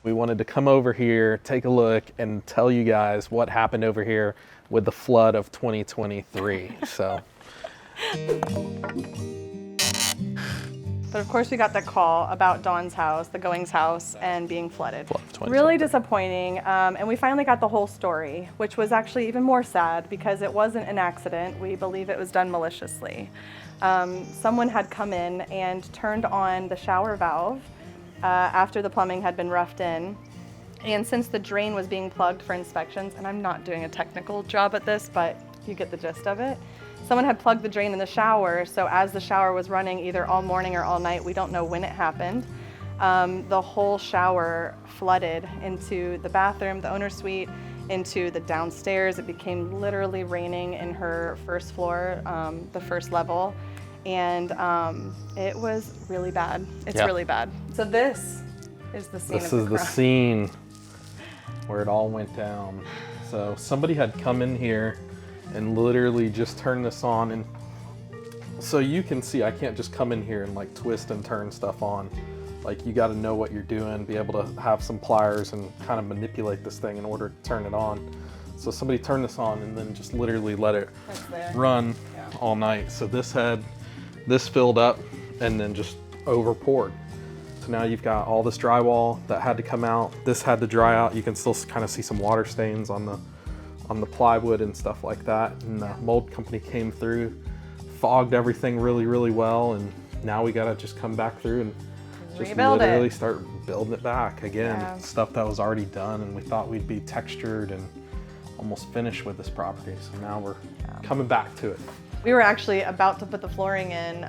We wanted to come over here, take a look, and tell you guys what happened over here with the flood of 2023. So. But of course we got the call about Dawn's house, the Goings house, and being flooded. Flood Really disappointing. And we finally got the whole story, which was actually even more sad because it wasn't an accident. We believe it was done maliciously. Someone had come in and turned on the shower valve after the plumbing had been roughed in. And since the drain was being plugged for inspections, and I'm not doing a technical job at this, but you get the gist of it. Someone had plugged the drain in the shower, so as the shower was running either all morning or all night, we don't know when it happened, the whole shower flooded into the bathroom, the owner's suite, into the downstairs. It became literally raining in her first floor, the first level, and it was really bad. It's really bad. So this is the scene. This is the scene where it all went down. So somebody had come in here and literally just turn this on, and so you can see I can't just come in here and like twist and turn stuff on. Like you got to know what you're doing, be able to have some pliers and kind of manipulate this thing in order to turn it on. So somebody turned this on and then just literally let it run all night. So this filled up and then just over poured. So now you've got all this drywall that had to come out. This had to dry out. You can still kind of see some water stains on the plywood and stuff like that. And the mold company came through, fogged everything really, really well. And now we gotta just come back through and just literally start building it back again. Stuff that was already done, and we thought we'd be textured and almost finished with this property. So now we're coming back to it. We were actually about to put the flooring in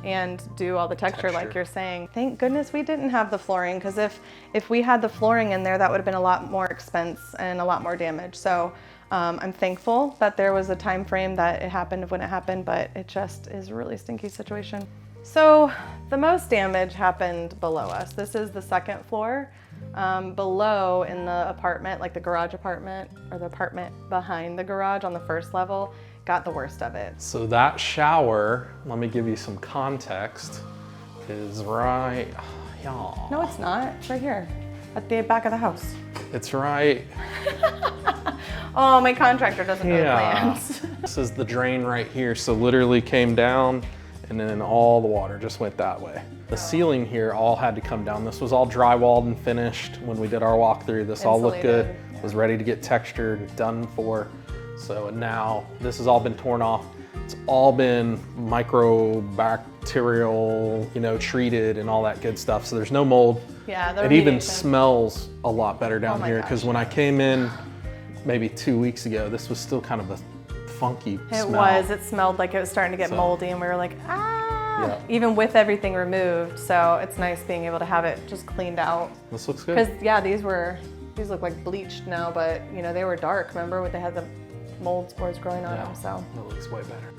and do all the texture like you're saying. Thank goodness we didn't have the flooring, because if we had the flooring in there, that would have been a lot more expense and a lot more damage. So I'm thankful that there was a time frame that it happened when it happened, but it just is a really stinky situation. So the most damage happened below us. This is the second floor. Below in the apartment, like the garage apartment, or the apartment behind the garage on the first level, got the worst of it. So that shower, let me give you some context, is right, y'all. No, it's not. It's right here at the back of the house. It's right. Oh, my contractor doesn't know the plans. This is the drain right here. So literally came down and then all the water just went that way. The ceiling here all had to come down. This was all drywalled and finished when we did our walkthrough. This all looked good, was ready to get textured, done for. So now this has all been torn off. It's all been microbacterial, treated and all that good stuff. So there's no mold. Yeah, it even smells a lot better down here, because when I came in maybe 2 weeks ago, this was still kind of a funky smell. It smelled like it was starting to get moldy, and we were like, even with everything removed. So it's nice being able to have it just cleaned out. This looks good. Because these look like bleached now, but they were dark. Remember when they had the mold spores growing on them? So it looks way better.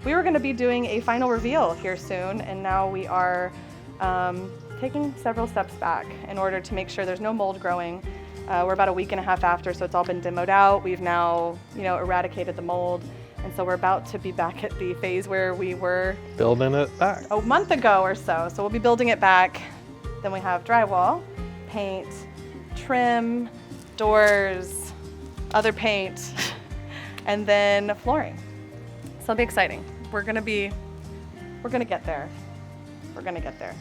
We were going to be doing a final reveal here soon, and now we are taking several steps back in order to make sure there's no mold growing. We're about a week and a half after, so it's all been demoed out. We've now, eradicated the mold, and so we're about to be back at the phase where we were building it back a month ago or so. So we'll be building it back. Then we have drywall, paint, trim, doors, other paint, and then flooring. So it'll be exciting. We're gonna get there. We're gonna get there.